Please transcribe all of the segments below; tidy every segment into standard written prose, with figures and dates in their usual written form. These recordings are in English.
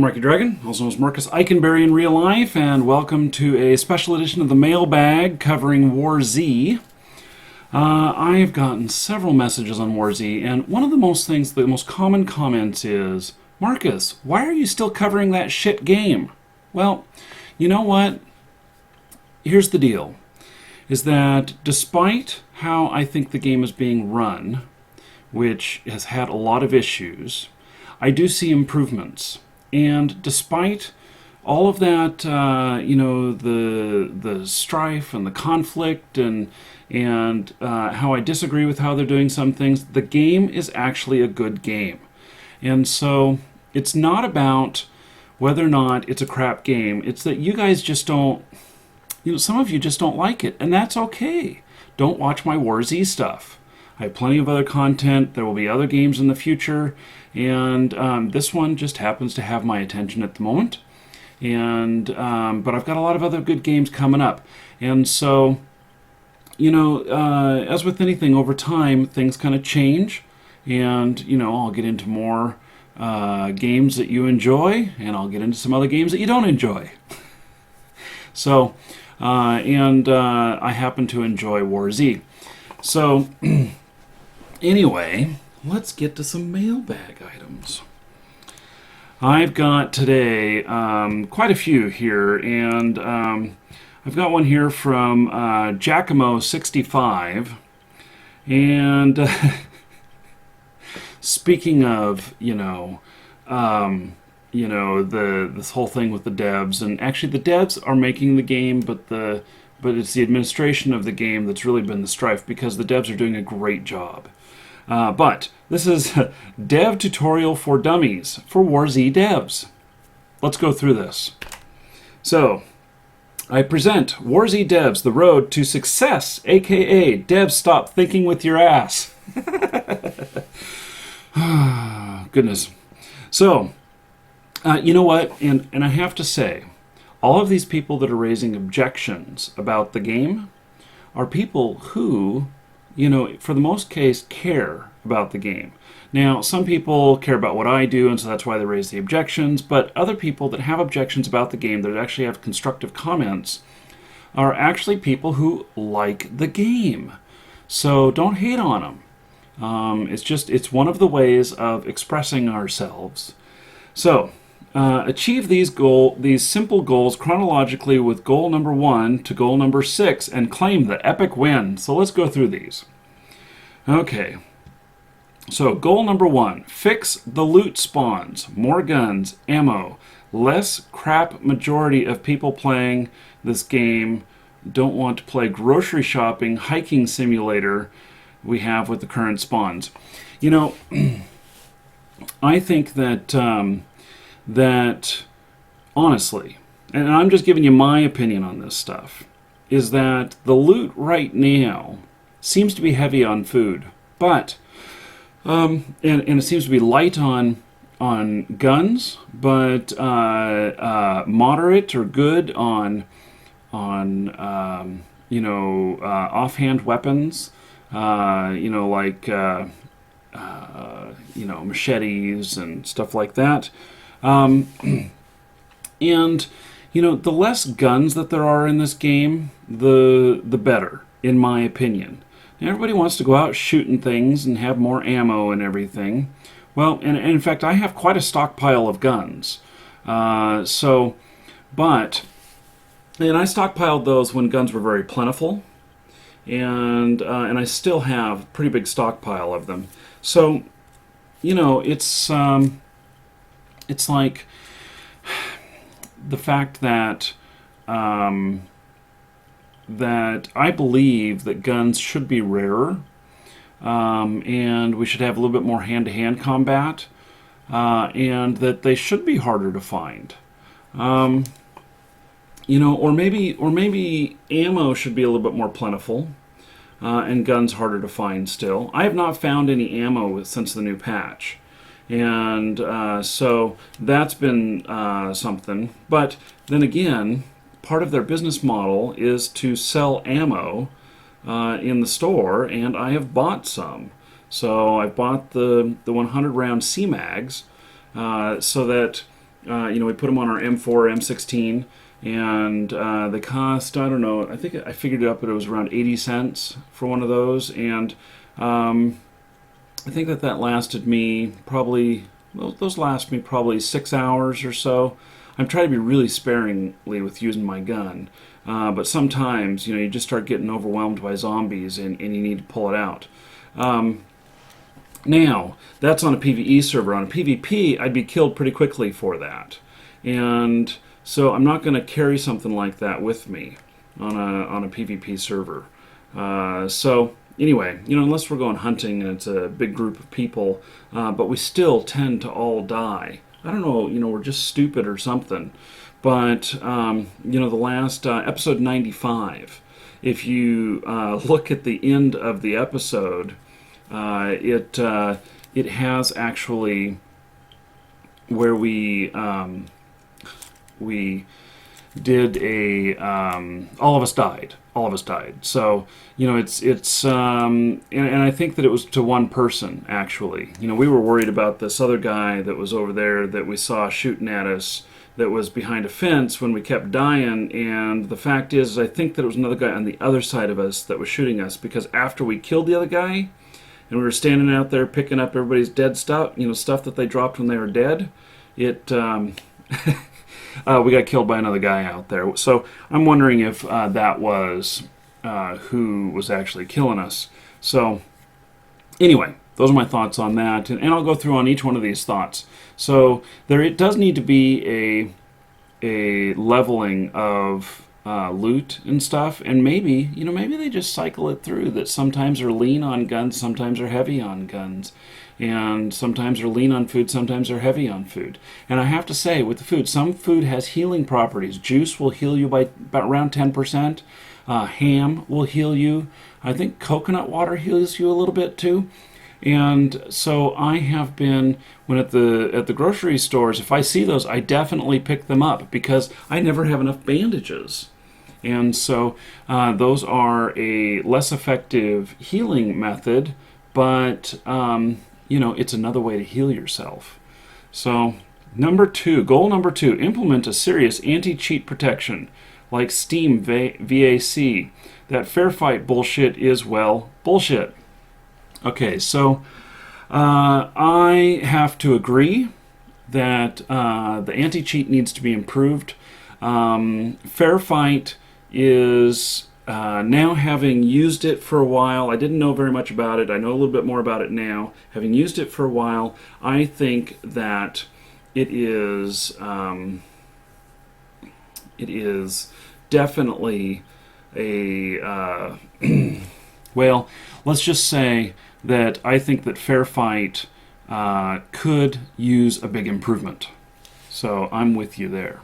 Markee Dragon, also known as Marcus Eikenberry in real life, and welcome to a special edition of the Mailbag covering WarZ. I've gotten several messages on WarZ, and one of the most common comments is, Marcus, why are you still covering that shit game? Well, you know what? Here's the deal, is that despite how I think the game is being run, which has had a lot of issues, I do see improvements. And despite all of that, the strife and the conflict and how I disagree with how they're doing some things, the game is actually a good game. And so it's not about whether or not it's a crap game. It's that you guys just don't, some of you just don't like it, and that's okay. Don't watch my WarZ stuff. I have plenty of other content. There will be other games in the future, and this one just happens to have my attention at the moment. And but I've got a lot of other good games coming up, and so as with anything, over time things kind of change, and I'll get into more games that you enjoy, and I'll get into some other games that you don't enjoy. So, I happen to enjoy WarZ. So. Anyway, let's get to some mailbag items. I've got today quite a few here, and I've got one here from Giacomo65. And speaking of, this whole thing with the devs, and actually the devs are making the game, but it's the administration of the game that's really been the strife, because the devs are doing a great job. But this is a dev tutorial for dummies for WarZ Devs. Let's go through this. So, I present WarZ Devs, the road to success, aka devs stop thinking with your ass. Goodness. So, you know what? And I have to say, all of these people that are raising objections about the game are people who, for the most case, care about the game. Now, some people care about what I do, and so that's why they raise the objections, but other people that have objections about the game, that actually have constructive comments, are actually people who like the game. So don't hate on them. It's one of the ways of expressing ourselves. So, achieve these simple goals chronologically with goal number 1 to goal number 6 and claim the epic win. So let's go through these. Okay. So goal number 1, fix the loot spawns, more guns, ammo, less crap. Majority of people playing this game don't want to play grocery shopping, hiking simulator we have with the current spawns. I think that honestly, and I'm just giving you my opinion on this stuff, is that the loot right now seems to be heavy on food, but and it seems to be light on guns, but moderate or good on offhand weapons, like machetes and stuff like that. And the less guns that there are in this game, the better, in my opinion. Now, everybody wants to go out shooting things and have more ammo and everything. Well, and in fact, I have quite a stockpile of guns. And I stockpiled those when guns were very plentiful, and I still have a pretty big stockpile of them. So, it's like the fact that that I believe that guns should be rarer, and we should have a little bit more hand-to-hand combat, and that they should be harder to find. Or maybe ammo should be a little bit more plentiful, and guns harder to find still. I have not found any ammo since the new patch. And so that's been something. But then again, part of their business model is to sell ammo in the store, and I have bought some. So I bought the 100 round C-mags so that We put them on our M4, M16, and they cost, I don't know, I think I figured it up, but it was around 80 cents for one of those, and I think that lasted me probably, well, those last me probably 6 hours or so. I'm trying to be really sparingly with using my gun, but sometimes, you just start getting overwhelmed by zombies and you need to pull it out. Now, that's on a PvE server. On a PvP, I'd be killed pretty quickly for that. And so I'm not going to carry something like that with me on a PvP server. So anyway, unless we're going hunting and it's a big group of people, but we still tend to all die. I don't know, we're just stupid or something. But, the last episode 95, if you look at the end of the episode, it has actually where we did a all of us died. So it's and I think that it was to one person actually. We were worried about this other guy that was over there that we saw shooting at us, that was behind a fence when we kept dying, and the fact is I think that it was another guy on the other side of us that was shooting us, because after we killed the other guy and we were standing out there picking up everybody's dead stuff, stuff that they dropped when they were dead, we got killed by another guy out there. So I'm wondering if that was who was actually killing us. So anyway, those are my thoughts on that, and I'll go through on each one of these thoughts. So it does need to be a leveling of loot and stuff, and maybe they just cycle it through that sometimes they're lean on guns, sometimes they're heavy on guns, and sometimes they're lean on food, sometimes they're heavy on food. And I have to say, with the food, some food has healing properties. Juice will heal you by about around 10%. Ham will heal you. I think coconut water heals you a little bit too. And so I have been, when at the grocery stores, if I see those, I definitely pick them up because I never have enough bandages. And so those are a less effective healing method, but it's another way to heal yourself. So goal number two, implement a serious anti-cheat protection like Steam VAC. That Fairfight bullshit is, well, bullshit. Okay, so I have to agree that the anti-cheat needs to be improved. Fairfight is now, having used it for a while, I didn't know very much about it. I know a little bit more about it now. Having used it for a while, I think that it is definitely a well, let's just say that I think that Fairfight could use a big improvement. So I'm with you there.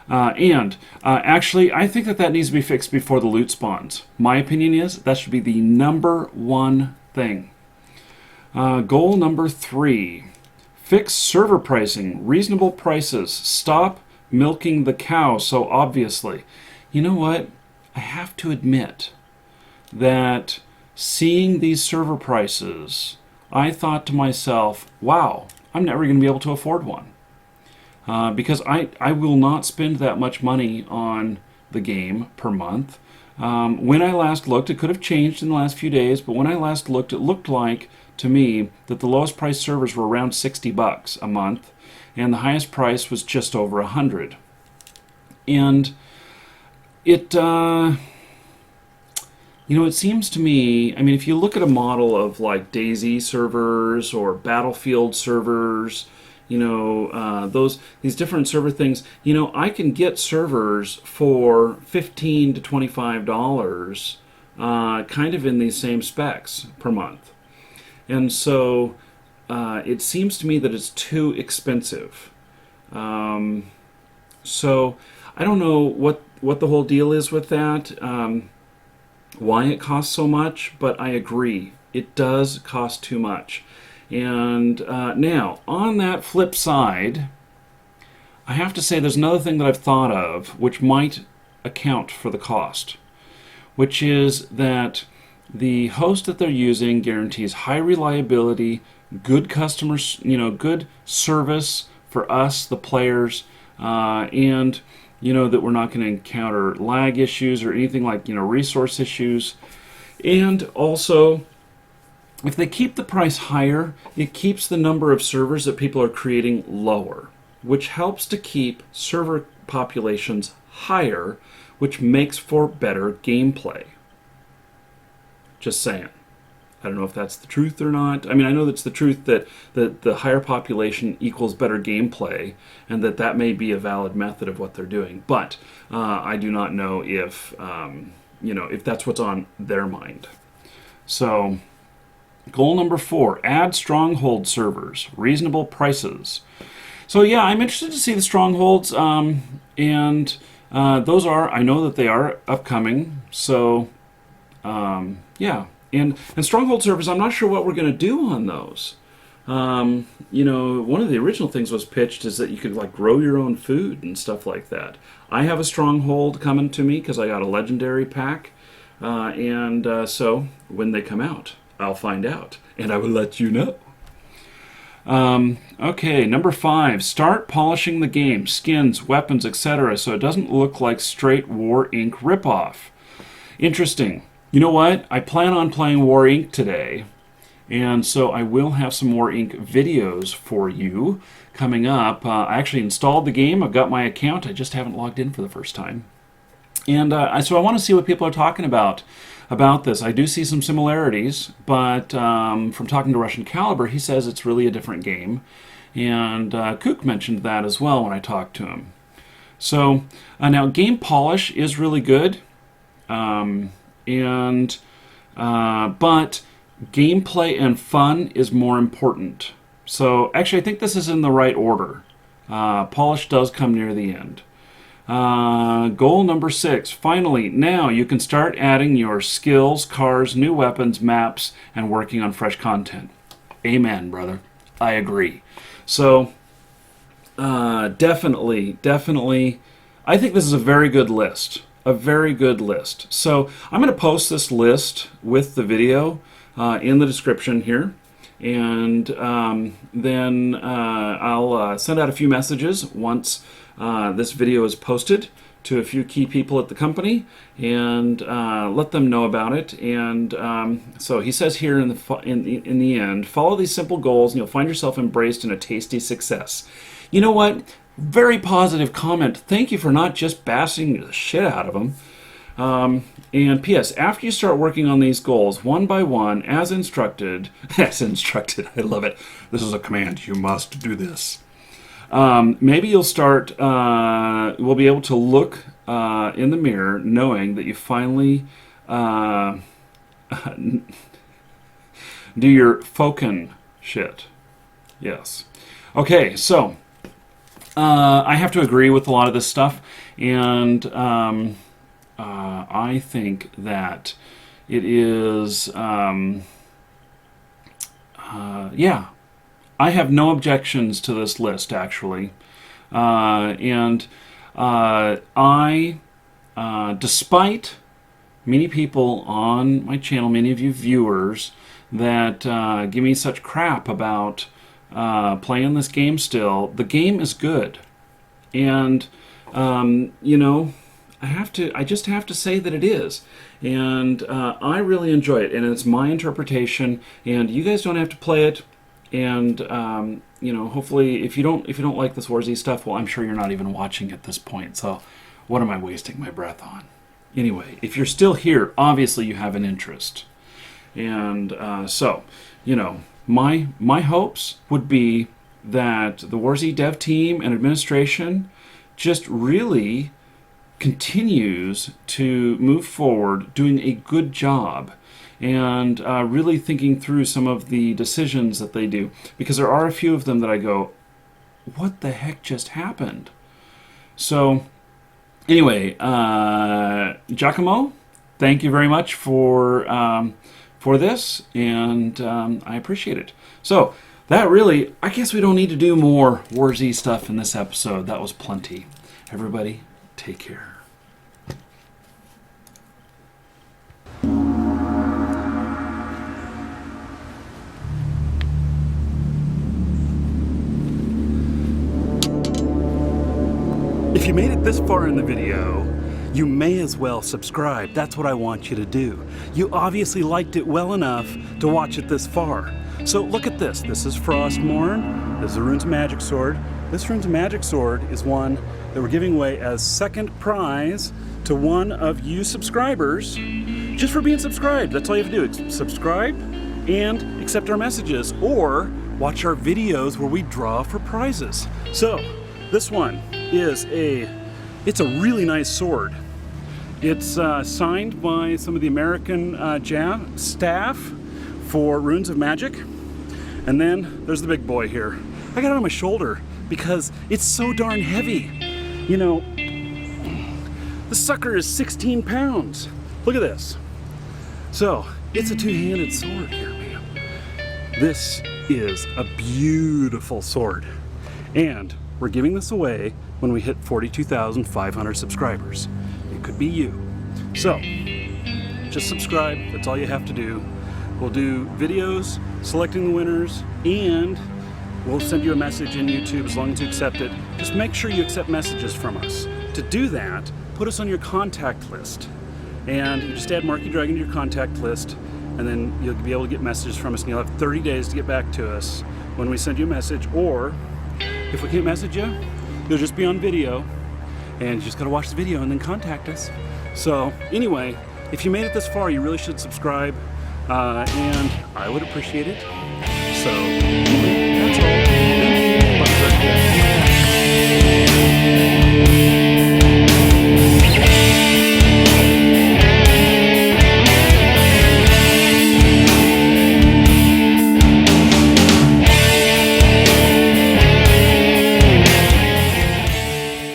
Actually, I think that needs to be fixed before the loot spawns. My opinion is that should be the number one thing. Goal number 3, fix server pricing, reasonable prices. Stop milking the cow so obviously. You know what? I have to admit that seeing these server prices, I thought to myself, wow, I'm never going to be able to afford one. Because I will not spend that much money on the game per month. When I last looked, it could have changed in the last few days, but when I last looked, it looked like to me that the lowest price servers were around $60 a month, and the highest price was just over $100. And it it seems to me, I mean, if you look at a model of like DayZ servers or Battlefield servers, these different server things, I can get servers for $15 to $25, kind of in these same specs per month. And so it seems to me that it's too expensive. So I don't know what the whole deal is with that, why it costs so much, but I agree, it does cost too much. And now, on that flip side, I have to say there's another thing that I've thought of which might account for the cost, which is that the host that they're using guarantees high reliability, good customers, good service for us, the players, and that we're not going to encounter lag issues or anything like resource issues. And also, if they keep the price higher, it keeps the number of servers that people are creating lower, which helps to keep server populations higher, which makes for better gameplay. Just saying. I don't know if that's the truth or not. I mean, I know that's the truth that the higher population equals better gameplay, and that may be a valid method of what they're doing. But I do not know if if that's what's on their mind. So, goal number 4: add Stronghold servers, reasonable prices. So yeah, I'm interested to see the Strongholds, and those I know that they are upcoming. So yeah. And Stronghold servers, I'm not sure what we're going to do on those. One of the original things was pitched is that you could grow your own food and stuff like that. I have a Stronghold coming to me because I got a legendary pack, and so when they come out, I'll find out and I will let you know. Okay, number 5: start polishing the game, skins, weapons, etc., so it doesn't look like straight War Inc. ripoff. Interesting. You know what? I plan on playing War Inc. today, and so I will have some War Inc. videos for you coming up. I actually installed the game. I've got my account. I just haven't logged in for the first time. And so I want to see what people are talking about this. I do see some similarities, but from talking to Russian Caliber, he says it's really a different game. And Kook mentioned that as well when I talked to him. So now game polish is really good. But gameplay and fun is more important. So actually, I think this is in the right order. Polish does come near the end. Goal number 6: finally, now you can start adding your skills, cars, new weapons, maps, and working on fresh content. Amen, brother. I agree. So definitely, I think this is a very good list. A very good list. So I'm going to post this list with the video in the description here, and then I'll send out a few messages once this video is posted to a few key people at the company and let them know about it. And so he says here in the end, follow these simple goals and you'll find yourself embraced in a tasty success. You know what? Very positive comment. Thank you for not just bashing the shit out of them. And P.S. After you start working on these goals one by one, as instructed, I love it. This is a command. You must do this. Maybe you'll start. We'll be able to look in the mirror, knowing that you finally do your Foken shit. Yes. Okay. So. I have to agree with a lot of this stuff, and I think that it is, yeah, I have no objections to this list, actually, and despite many people on my channel, many of you viewers, that give me such crap about playing this game still, the game is good. And, I just have to say that it is. And I really enjoy it. And it's my interpretation. And you guys don't have to play it. And, hopefully, if you don't like this WarZ stuff, well, I'm sure you're not even watching at this point. So what am I wasting my breath on? Anyway, if you're still here, obviously you have an interest. And my hopes would be that the WarZ dev team and administration just really continues to move forward, doing a good job, and really thinking through some of the decisions that they do. Because there are a few of them that I go, what the heck just happened? So, anyway, Giacomo, thank you very much for this, and I appreciate it. So, that really, I guess we don't need to do more WarZ stuff in this episode. That was plenty. Everybody, take care. If you made it this far in the video, you may as well subscribe. That's what I want you to do. You obviously liked it well enough to watch it this far. So look at this. This is Frostmourne. This is a Runes of Magic sword. This Runes of Magic sword is one that we're giving away as second prize to one of you subscribers just for being subscribed. That's all you have to do. Subscribe and accept our messages or watch our videos where we draw for prizes. So this one is it's a really nice sword. It's signed by some of the American staff for Runes of Magic. And then there's the big boy here. I got it on my shoulder because it's so darn heavy. You know, the sucker is 16 pounds. Look at this. So it's a two-handed sword here, man. This is a beautiful sword. And we're giving this away when we hit 42,500 subscribers. It could be you. So, just subscribe. That's all you have to do. We'll do videos selecting the winners, and we'll send you a message in YouTube as long as you accept it. Just make sure you accept messages from us. To do that, put us on your contact list. And you just add Markee Dragon to your contact list, and then you'll be able to get messages from us, and you'll have 30 days to get back to us when we send you a message. Or if we can't message you, you'll just be on video, and you just gotta watch the video and then contact us. So anyway, if you made it this far, you really should subscribe, and I would appreciate it. So anyway, that's all. Thank you. Bye.